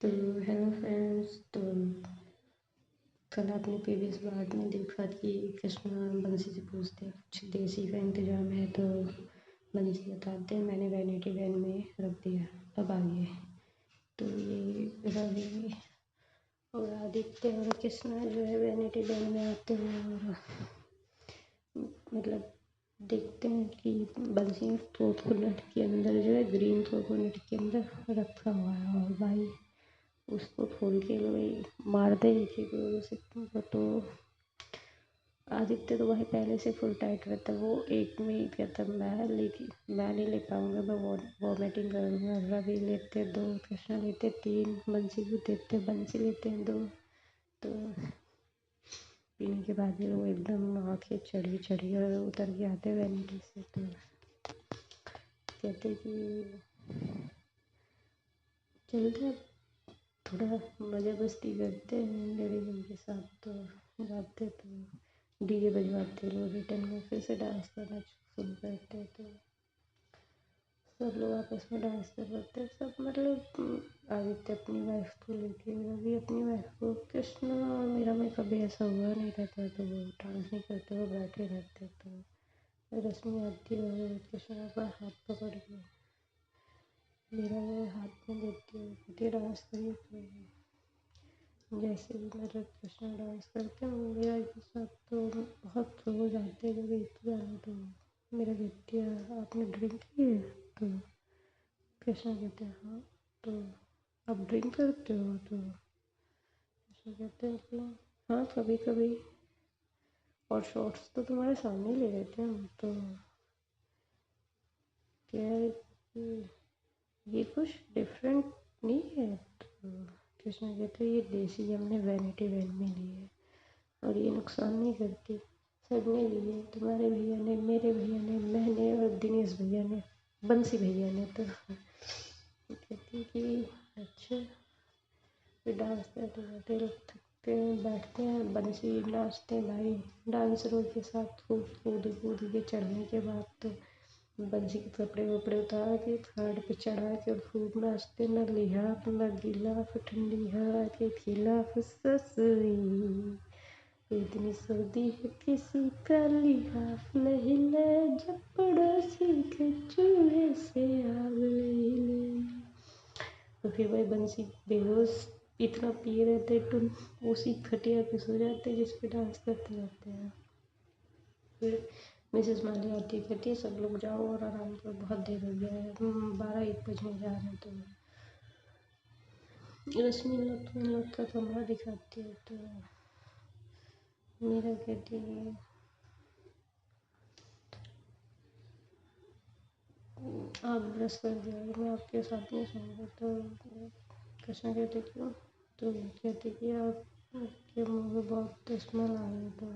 तो hello friends. तो कल आपने प्रीवियस पार्ट में देखा कि कृष्णा बंसी से पूछते हैं कुछ देसी का इंतजाम है, तो बंसी बताते हैं मैंने वैनिटी वैन में रख दिया, अब आइए। तो ये रवि और आदित्य और कृष्णा जो है वैनिटी वैन में आते हैं और मतलब देखते हैं कि बंसी कोकोनट के अंदर जो है ग्रीन कोकोनट के अंदर रखा हुआ है और भाई उसको खोल के लोग मार दे एक एक से तो आदित्य तो वही पहले से फुल टाइट रहता है। वो एक में ही कहता मैं नहीं ले पाऊंगा, मैं वॉमिटिंग करूँगा। रवि लेते 2, कृष्णा लेते 3, बंसी को देते, बंसी लेते हैं 2। तो पीने के बाद ये लोग एकदम आँखें चढ़ी चढ़ी और उतर के आते वैनिटी से। तो कहते कि चलते हैं थोड़ा मज़ा मस्ती करते हैं डैडी के साथ। तो जाते तो डीजे बजवाते लोग, रिटर्न में फिर से डांस करना शुरू करते हैं। तो सब लोग आपस में डांस कर रहे थे, सब मतलब आदित्य अपनी वाइफ को लेके, रवि अपनी वाइफ को, कृष्णा और मीरा में कभी ऐसा हुआ नहीं रहता तो वो डांस नहीं करते, वो बैठे रहते। तो रश्मि आती है कृष्णा का हाथ पकड़ के मीरा वो हाथ में देती है, कहती डांस करिए। तो जैसे भी मतलब कृष्णा डांस करते हैं मीरा के साथ तो बहुत हो जाते हैं जब एक गाना। तो मीरा कहती है आपने ड्रिंक की है? तो कृष्णा कहते हैं हाँ। तो आप ड्रिंक करते हो? तो कृष्णा कहते हैं कि हाँ कभी कभी, और शॉर्ट्स तो तुम्हारे सामने ले लेते हैं हम। तो क्या है कि ये कुछ डिफरेंट नहीं है। तो कृष्णा कहते हैं ये देसी हमने वैनिटी वैन में ली है और ये नुकसान नहीं करती, सबने ली है, तुम्हारे भैया ने, मेरे भैया ने, मैंने और दिनेश भैया ने, बंसी भैया ने। तो कहती कि अच्छा। फिर डांस करते करते लोग थकते हैं, बैठते हैं, बंसी नाचते हैं भाई डांसरों के साथ खूब कूद कूद के। चढ़ने के बाद तो बंसी के कपड़े वपड़े उतार के थाड़ पे चढ़ा के और खूब नाचते, न लिहाफ न गिलाफ ठंडी हवा के खिलाफ ससुरी, इतनी सर्दी है किसी का लिहाफ नहीं ले, जब पड़ोसी के चूल्हे से आग ले ले। तो फिर भाई बंसी बेहोश इतना पिए रहते टुन उसी खटिया पे सो जाते जिस पे डांस करते रहते हैं। फिर मिसेस माली आती है, कहती है सब लोग जाओ और आराम करो, बहुत देर हो गया है, 12-1 बजने जा रहे हैं। तो रश्मि लोग का कमरा दिखाती है। तो मीरा कहती है आप ब्रश कर दिया, मैं आपके साथ नहीं सोऊंगी। तो कृष्णा कहते क्यों? तो कहते कि आपके मुँह में बहुत स्मेल आ रही है। तो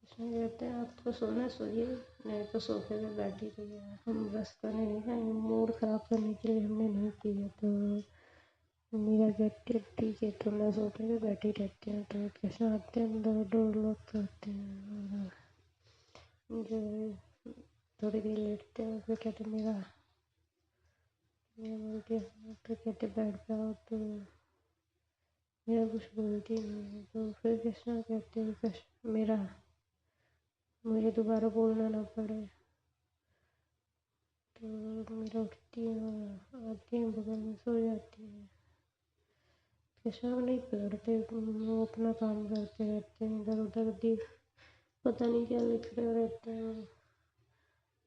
कृष्णा कहते हैं आपको सोना सोइए, नहीं तो सोफे पे बैठी रही है, हम ब्रश करने नहीं आए, मूड ख़राब करने के लिए हमने नहीं किया। तो मीरा कहती है ठीक है, तो मैं सोफे पे बैठी रहती हूँ। तो कृष्णा आते हैं, डोर लॉक करते हैं और जो है थोड़ी देर लेटते हैं। फिर कहते मेरा मेरा बोलती है, तो कहते बैठ जाओ। तो मेरा कुछ बोलती नहीं है। तो फिर कृष्णा कहते हैं मेरा मुझे दोबारा बोलना ना पड़े। तो मेरा उठती है और आती है बगल में सो जाती है। कृष्णा को नहीं पकड़ते, वो अपना काम करते रहते हैं, इधर उधर पता नहीं क्या लिख रहे रहते हैं।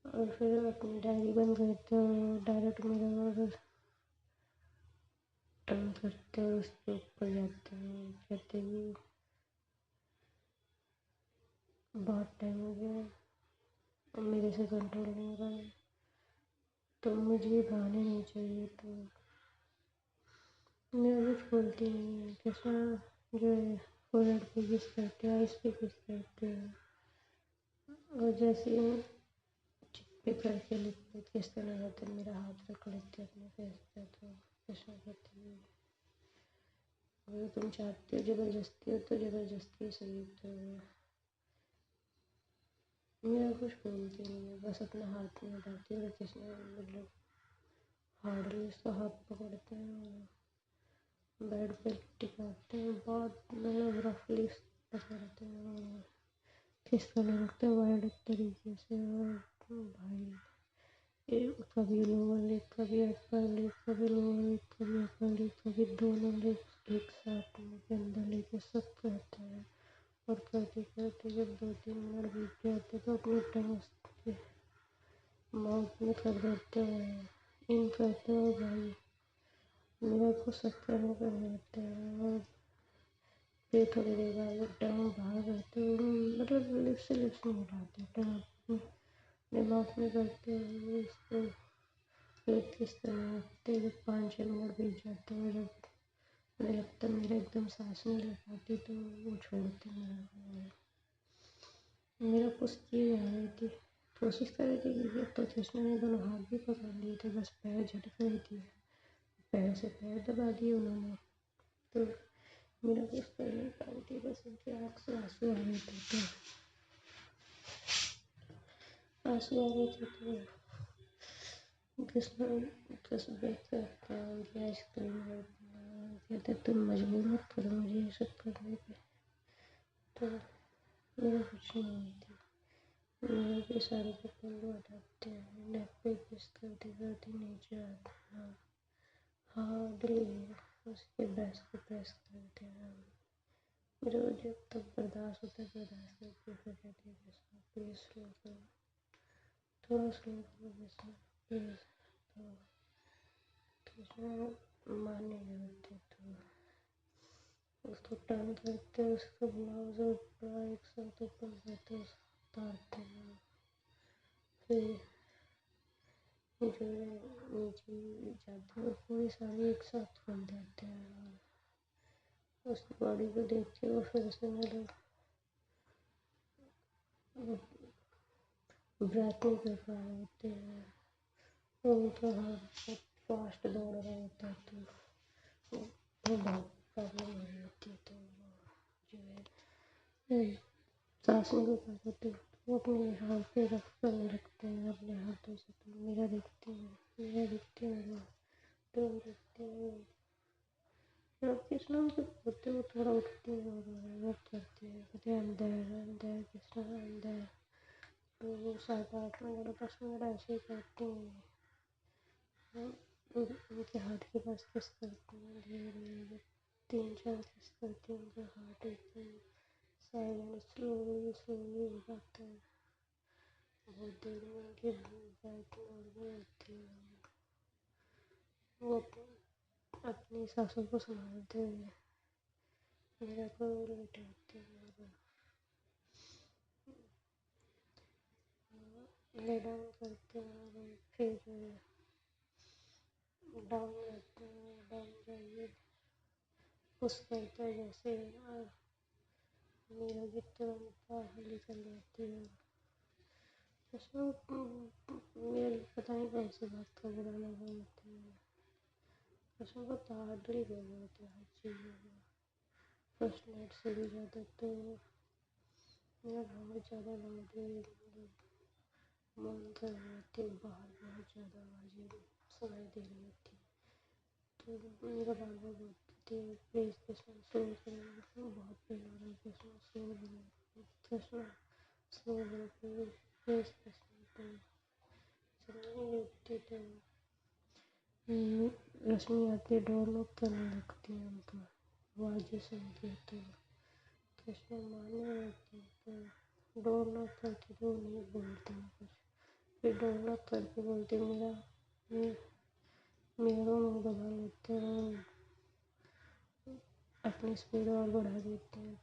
और फिर अपनी डायरी बंद करते हैं, डायरेक्ट मेरा और टर्न करते हैं, उसके ऊपर जाते हैं, कहते हैं बहुत टाइम हो गया और मेरे से कंट्रोल नहीं हो रहा है, तो मुझे ये बहाने नहीं चाहिए। तो मैं कुछ बोलती नहीं है। कृष्णा जो है फोrehead पे किस करते हैं, आइस पे किस करते हैं, और जैसे ही चिप पे करके लिप पे किस करना रहता है मेरा हाथ रख लेते अपने फेस पे। तो कृष्णा कहती है अगर तुम चाहते हो ज़बरदस्ती हो तो ज़बरदस्ती सही। तो मेरा कुछ बोलती नहीं है, बस अपना हाथ में उठाती है। कृष्णा मतलब हार्डली उसका हाथ पकड़ते हैं बेड पे टिकाते हैं, बहुत मतलब रफली पकड़ते हैं और खिसकाने लगते हैं वाइल्ड तरीके से। और भाई कभी लोअर लेग, कभी अपर लेग, कभी लोअर लेग, कभी अपर लेग, कभी दोनों लेग एक साथ मुंह के अंदर लेके सब करते हैं। और करते करते जब 2-3 मिनट बीत जाते तो अपनी टंग उसके माउथ में कर देते हैं, इन करते हैं। भाई मेरे को सब करने को रहते हैं। और फिर थोड़ी देर बाद टंग बाहर करते हुए मतलब लिप्स से लिप्स नहीं उठाते, टंग अपने माउथ में करते हुए इसको फिर किस तरह रखते जब 5-6 मिनट बीत जाते हैं। जब मुझे लगता है मेरा एकदम सांस नहीं ले पाती तो वो छोड़ते मेरा कुछ चीज़ आ रही थी, कोशिश कर रही थी क्योंकि अब तो कृष्णा ने दोनों हाथ भी पकड़ लिए थे, बस पैर झटक रही थी, पैर से पैर दबा दिए उन्होंने। तो मेरा कुछ कर नहीं पा रही थी, बस उनके आँख से आंसू आ रहे थे, तो आंसू आ रहे थे तो कृष्णा कृष्ण देखते उनकी आइसक्रीम कहते तुम मजबूर मत करो मुझे ये सब करने पे। तो मेरा कुछ नहीं हुई थी, मेरे के सारे के पल्लू हटाते हैं, नेक पे किस करते करते नीचे आना, हाथ लिए उसके ब्रेस्ट को प्रेस करते हैं। मेरे को जब तक बर्दाश्त होता है बर्दाश्त करके फिर कहते हैं कृष्णा प्लीज़ स्लो करो, थोड़ा स्लो करो कृष्णा प्लीज़। तो कृष्णा मानने नहीं होते तो उसको टर्न करते उसका ब्लाउज और पूरा एक साथ ऊपर करते उतारते हैं। फिर जो नीचे जाते हैं पूरी साड़ी एक साथ खोल देते हैं और उस बॉडी को देख के वो फिर से मेरे ब्रेथ नहीं कर पा रहे होते हैं और उनका हाथ बहुत फास्ट दौड़ रहा होता है तो वो बहुत प्रॉब्लम हो रही होती है। तो वो जो है सांस नहीं ले पा रहे थे, वो अपने हाथ पे रखते हैं अपने हाथों से। तो मेरा देखते हैं तो देखते हैं जब कृष्णा उनके होते वो थोड़ा उठती है और वो करती है, कहते हैं अंदर अंदर कृष्णा अंदर। तो वो 7-8 मिनट 10 मिनट ऐसे ही करती हैं, उनके हाथ के पास किस करती हैं धीरे धीरे 3-4 किस करती हैं, उनका हाथ एकदम साइलेंट स्लोली स्लोली हो जाता है। बहुत देर में उनकी ब्रेथ नॉर्मल होती है, वो अपनी सांसों को संभालते हुए मेरे को लेटाते हैं, ले डाउन करते हैं और फिर डाउन रहते हैं, डाउन जाइए पुश करते हैं जैसे मेरा गिर तुरंत बाहर निकल जाती है। उसमें मेरे पता नहीं कौन सी बात का बुरा लगा होता है, उसमें बहुत हार्डली बोल होता है हर चीज़ में, फर्स्ट नाइट से भी ज़्यादा। तो मेरा बहुत ज़्यादा लाउडली मतलब मन कर रहे थे, बाहर बहुत ज़्यादा आवाज़ें सुनाई दे रही थी। तो मेरा बार बार बोलती थी प्लीज़ कृष्णा स्लो करो, बहुत पेन हो रहा है कृष्णा स्लो करो, कृष्णा स्लो करो प्लीज़ कृष्णा। तो चलने लगती तो रश्मि आके डोर लॉक करने लगती है, उनका आवाज़ें सुनती है तो कृष्णा मारने लगती है। तो डोर लॉक करके तो नहीं बोलती है कुछ, फिर डोर लॉक करके बोलती मेरा मुँह दबा लेते हैं, अपनी स्पीड और बढ़ा देते हैं।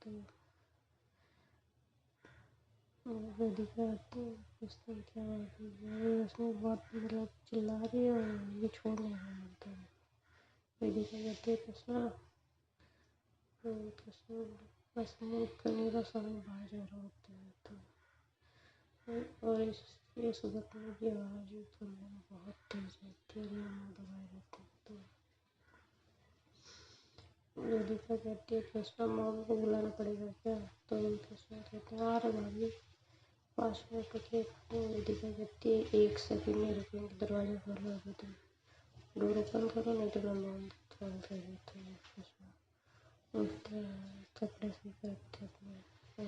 तो वेदिका आती है पूछती है क्या बात है, उसमें बहुत मतलब चिल्ला रही है और ये छोड़ नहीं रहा है। वेदिका कहती है कृष्णा, तो कृष्णा बस मुँह करने का समय बाहर जा रहा होता है। तो और ये सुबह की आवाज़ सुनने में बहुत तेज होती है, मुँह दबाए रहते हैं। तो वेदिका कहती है कृष्णा मॉम को बुलाना पड़ेगा क्या। तो कृष्णा कहते हैं आ रहा भाभी 5 मिनट रुकिए। तो वेदिका कहती है 1 सेकंड नहीं रुकेंगे, दरवाज़ा खोलो अभी, तो डोर ओपन करो नहीं तो मैं मार दूँ। काम कर लेते हैं, उठते हैं, कपड़े सही करते अपने,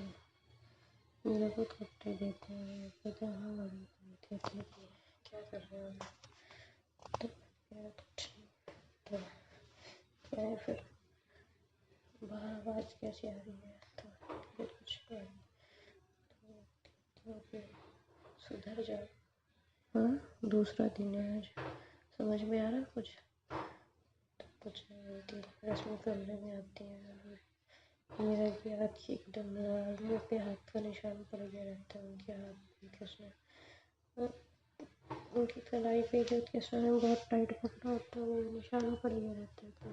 मेरा खुद कपड़े देते हैं, कहते हैं हाँ भाभी कहते हैं कि क्या कर रहे हो, तो मेरा कुछ नहीं, तो क्या है फिर बाहर आवाज़ कैसी आ रही है, तो फिर कुछ नहीं आ रही, तो फिर सुधर जाओ। हाँ दूसरा दिन है आज, समझ में आ रहा कुछ, तो कुछ नहीं होती, रस्में करने में आती हैं। मेरा भी हाथ एकदम लाल, मुँह पे हाथ का निशान पड़ गया रहता है, उनके हाथ पे कृष्ण, उनकी कलाई पे जो कृष्ण ने बहुत टाइट पकड़ा होता है वो निशान पड़ गया रहता है, तो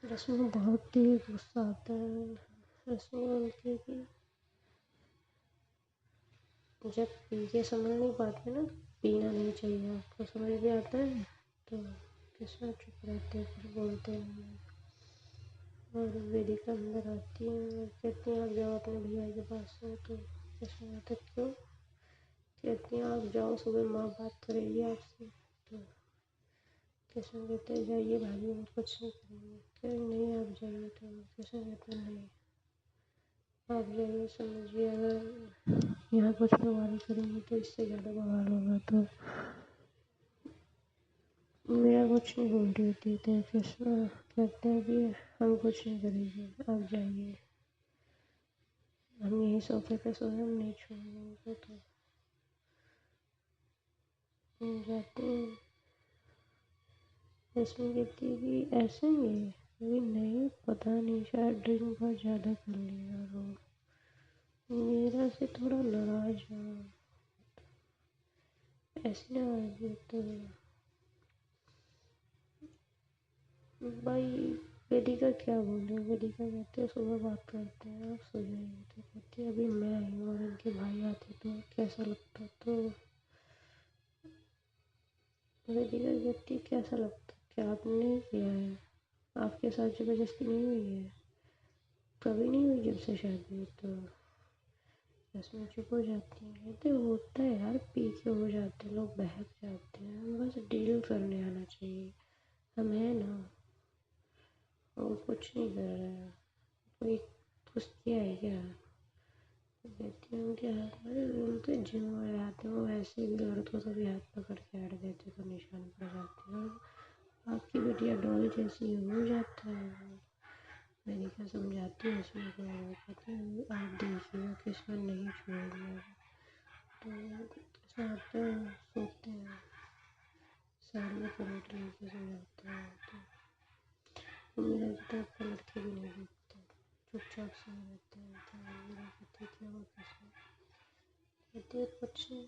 रश्मि को बहुत तेज गुस्सा आता है। रश्मि बोलती है कि जब पी के समझ नहीं पाते ना, पीना नहीं चाहिए आपको, समझ भी आता है, तो कृष्णा चुप रहते हैं, फिर बोलते हैं। और वेदिका अंदर आती है और कहती हैं आप जाओ अपने भैया के पास से, तो कृष्णा कहते क्यों, कहती हैं आप जाओ, सुबह माँ बात करेगी आपसे, तो कृष्णा कहते हैं जाइए भाभी वो कुछ नहीं करेंगे, कह नहीं आप जाइए, तो कृष्णा कहते नहीं आप जाइए, समझिए अगर यहाँ कुछ बवाल करेंगे तो इससे ज़्यादा बवाल होगा, तो मेरा कुछ नहीं बोलती होती, तो कृष्णा कहते हैं कि हम कुछ नहीं करेंगे आप जाइए, हम यही सोफे पे सोए, हम नहीं छोड़ेंगे उनको, तो जाते हैं। रश्मि कहती है कि ऐसे ही है, अभी नहीं पता नहीं, शायद ड्रिंक बहुत ज़्यादा कर लिया वो, मेरा से थोड़ा नाराज है, ऐसी नाराज है, तो भाई वेदिका क्या बोले, वेदिका कहते हैं सुबह बात करते हैं, आप सो जाइए, तो कहती है अभी मैं आई हूँ और इनके भाई आते तो कैसा लगता, तो वेदिका कहती है कैसा लगता, क्या आपने नहीं किया है, आपके साथ जबरदस्ती नहीं हुई है, कभी नहीं हुई जब से शादी हुई, तो रश्मि चुप हो जाती है, कहते होता है यार, पी के हो जाते हैं लोग, बहक जाते हैं, बस डील करने आना चाहिए, हम है ना, वो कुछ नहीं कर रहा है, कोई कुछ किया है क्या, तो कहती हूँ कि अरे उनके जिम वाले आते हैं, वो ऐसे भी लड़कों को भी हाथ पकड़ के हट देते तो निशान पड़ जाते हैं, और आपकी बेटिया डॉल जैसी हो जाता है, मैंने क्या समझाती है उसमें, को कहते हैं आप देखिए कृष्णा नहीं छोड़ेंगे, तो कृष्णा आते हैं सोते हैं, साइड में परोठ लेके सो जाते हैं, तो मेरा तो आपका लड़के भी नहीं देखते, चुपचाप से रहते हैं, तो मेरा कहते क्या हुआ कृष्णा, कहते कुछ नहीं,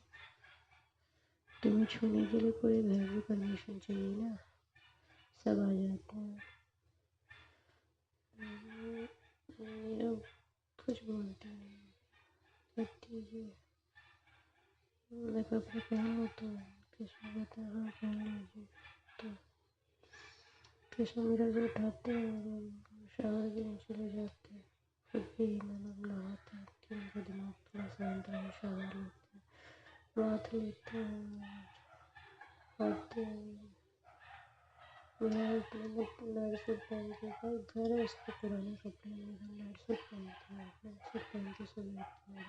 तुम्हें छूने के लिए पूरे घर में परमिशन चाहिए ना, सब आ जाते हैं, मेरा कुछ बोलते नहीं, कहती है मैं कपड़े पहन लूँ, तो कृष्णा कहता है हाँ पहन लीजिए, तो कृष्णा मेरा जो उठाते हैं और शावर के नीचे ले जाते हैं, खुद भी मतलब नहाते हैं कि उनका दिमाग थोड़ा शांत रहे, शावर लेते हैं, बात लेते हैं, आते हैं, मेरा अपने नाइट सूट पहन के घर है, उसके पुराने कपड़े में नाइट सूट पहनते हैं, नाइट सूट पहन के सो जाते हैं,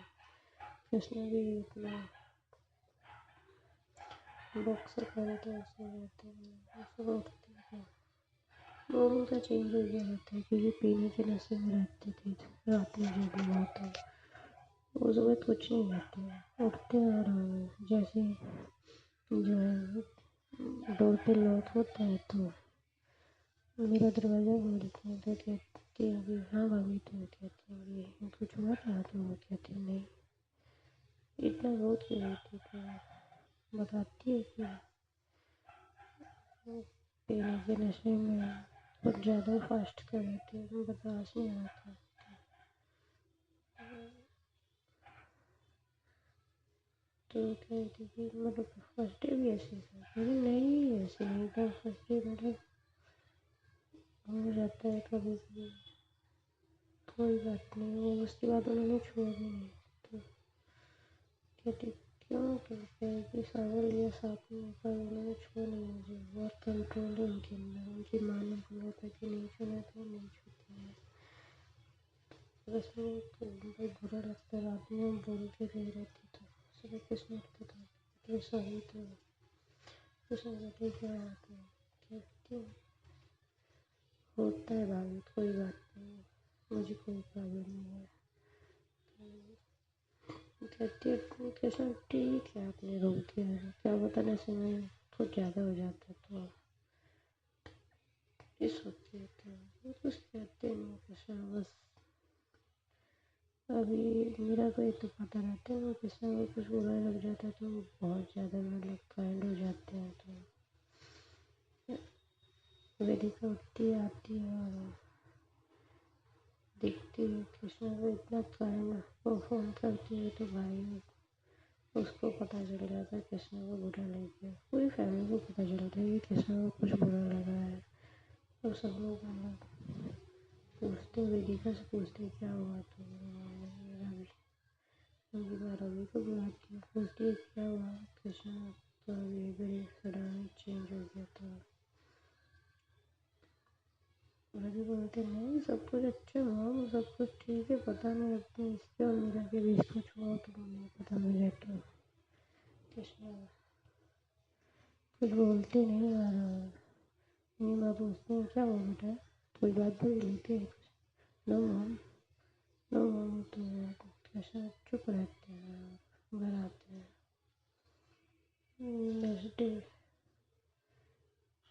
कृष्णा भी अपना बॉक्सर पहन के सो जाते हैं, ऐसे उठते हैं, मूड उनका चेंज हो गया रहता है, क्योंकि पीने के नशे में रहते थे, रात में जो भी हुआ था वो सुबह कुछ नहीं करते हैं, उठते हैं और जैसे जो है डोर पे लॉक होता है, तो मेरा दरवाज़ा खोलते हैं, तो कहती है कि हाँ भाभी, तो कहती है कि कुछ हुआ था, तो वो कहती है नहीं, इतना बहुत की रहती, तो बताती है कि पीने के नशे में कुछ ज़्यादा फास्ट कर रहे थे, बर्दाश्त नहीं आ रहा था, तो कह रही थी कि मतलब फर्स्ट डे भी ऐसे था, मैंने नहीं ऐसे नहीं था, फर्स्ट डे मतलब हो जाता है कभी कभी, कोई बात नहीं, वो उसके बाद उन्होंने छोड़ा भी नहीं, तो कहती क्यों कहेगी सागर लिया साथ में पर उन्होंने छुआ नहीं मुझे। बहुत कंट्रोल है उनके अंदर, उनकी माँ ने बोला था कि नहीं छूना तो नहीं छूती है। बस मुझे तो बहुत बुरा लगता है, रात में बोलती रही रहती तो सुबह कुछ नहीं लगता था तो सही तो कुछ नहीं कहती क्या होता है कहती होता है भाभी कोई बात नहीं, मुझे कोई प्रॉब्लम नहीं है। कहती है कृष्ण ठीक है आपने रोक दिया है, क्या बताने से में कुछ ज़्यादा हो जाता तो इस होती है तो वो कुछ कहते नहीं कृष्ण। बस अभी मेरा को एक तो पता रहता है वो कृष्ण को कुछ बुरा लग जाता है तो बहुत ज़्यादा मतलब काइंड हो जाते हैं। तो वेदिका उठती है आती है और देखती है कृष्ण को इतना काइंड परफॉर्म करती है तो भाई उसको पता चल जाता है कृष्ण को बुरा लग गया, पूरी फैमिली को पता चलता है कि कृष्ण को कुछ बुरा लगा है। तो सब लोग मतलब पूछते वेदिका से पूछते क्या हुआ तो रवि क्योंकि मैं रवि को बुलाती हूँ पूछती है क्या हुआ कृष्ण तो बिहेवियर सडन चेंज हो गया था। रवि बोलते नहीं सब कुछ अच्छा हुआ सब कुछ ठीक है, पता नहीं अपने इसके और मीरा के बीच कुछ हुआ तो नहीं पता मुझे। तो कृष्ण कुछ बोलते नहीं आ रहा है। मेरी माँ पूछती है क्या हुआ बेटा कोई बात बोल रही थी। नो मॉम नो मॉम तो कृष्ण चुप रहते हैं घर आते हैं। नेक्स्ट डे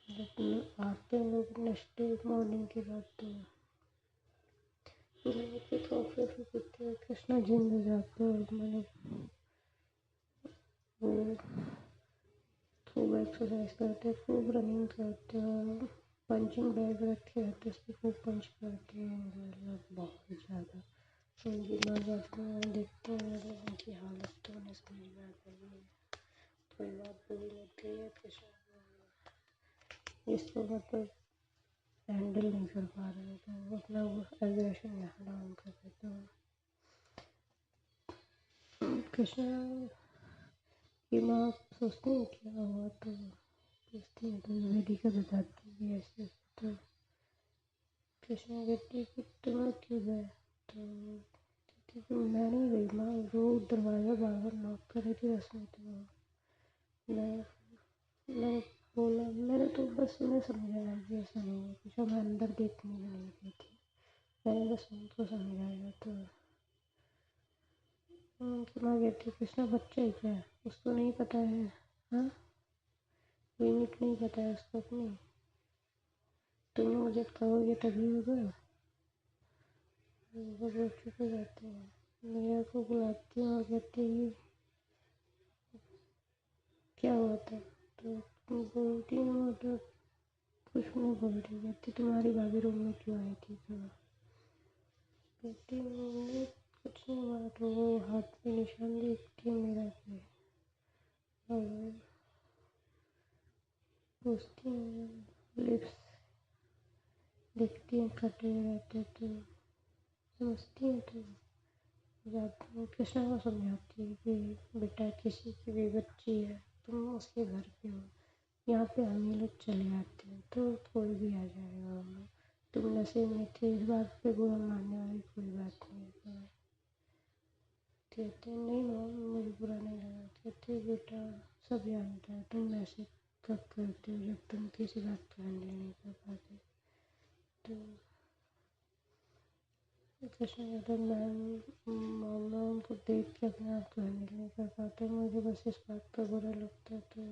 जब आते हैं लोग नेक्स्ट डे मॉर्निंग के बाद तो मैंने कुछ ऑफिस में करते हैं कृष्णा जिम में जाते हैं और मैंने वो खूब एक्सरसाइज करते हैं खूब रनिंग करते हैं पंचिंग बैग रखे रहते हैं उसकी खूब पंच करते हैं मतलब बहुत ज़्यादा। तो उनकी माँ जाते हैं देखते हैं मतलब उनकी हालत तो उन्हें समझ में आ गई है। कोई बात बुरी लगती है कृष्णा इसको मतलब हैंडल नहीं कर पा रहे तो वो अपना वो एग्रेशन यहाँ डाउन कर देते हैं। कृष्णा की माँ सोचती है क्या हुआ तो पूछती है तो वेदिका बताती है कि ऐसे तो कृष्णा कहती है कि तुम लोग क्यों गए तो कहती है कि मैं नहीं गई माँ वो दरवाज़ा बार बार नॉक कर रही थी रसोई तो मैं मैंने बोला मैंने तो बस उन्हें समझाया कि ऐसा नहीं है कुछ हमें अंदर देखने में नहीं गई थी, मैंने बस उनको समझाया तो उनकी माँ कहती है कृष्णा बच्चा ही क्या है उसको नहीं पता है। हाँ लिमिट नहीं पता है उसको अपनी, तुम लोग जब कहोगे तभी होगा। वो लोग चुप हो जाते हैं। मेरा को बुलाती हूँ और कहती है क्या हुआ था तो बोलती हूँ मतलब कुछ नहीं बोलती कहती तुम्हारी भाभी रूम में क्यों आई थी तो कहती हूँ कुछ नहीं हुआ तो वो हाथ पे निशान देखती है मेरा पे और पूछती हूँ लिप्स देखती हैं कटे रहते तो समझती हैं तो जाती हूँ कृष्णा को समझाती है कि बेटा किसी की भी बच्ची है तुम उसके घर पे हो यहाँ पे हम ही लोग चले आते हैं तो कोई भी आ जाएगा वहाँ तुम नशे में थे इस बात पे बुरा मानने वाली कोई बात नहीं है। कहते नहीं माम मुझे बुरा नहीं लगा कहते बेटा सब जानता है तुम ऐसे कब करते हो जब तुम किसी बात को हैंडल नहीं कर पाते तो कृष्ण कहते मैं उनको देख के अपने आप को हैंडल नहीं कर पाते मुझे बस इस बात पर बुरा लगता है तो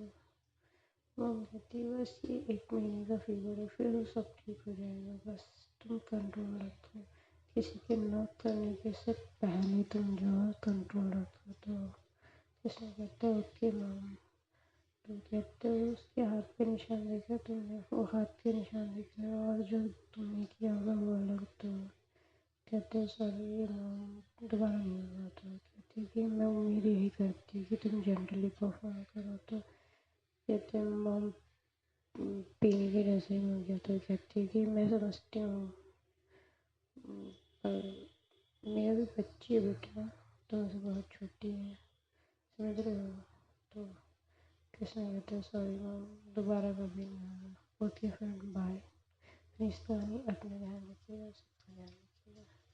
मम कहती है बस ये 1 महीने का फीवर है फिर वो सब ठीक हो जाएगा बस तुम कंट्रोल रखो किसी के नॉक करने के से पहले तुम जो है कंट्रोल रखो तो कृष्ण कहता है ओके मम। तो कहते हो उसके हाथ पे निशान देखा तुमने वो हाथ के निशान दिखे और जो तुमने किया होगा वो अलग तो कहते हैं सॉरी मम दोबारा नहीं होगा तो कहती है कि मैं उम्मीद यही करती हूँ कि तुम जनरली परफॉर्म करो तो कहते हैं मम पीने के जैसे ही हो गया तो कहती है कि मैं समझती हूँ पर मेरा भी बच्ची है बेटा तो मुझसे बहुत छोटी है समझ रहे हो। तो कृष्णा कहते हैं सॉरी मैम, दोबारा कभी नहीं होगा। Okay friend, bye. रिश्ता नहीं, अपना ध्यान रखिएगा, सबका ध्यान रखिएगा।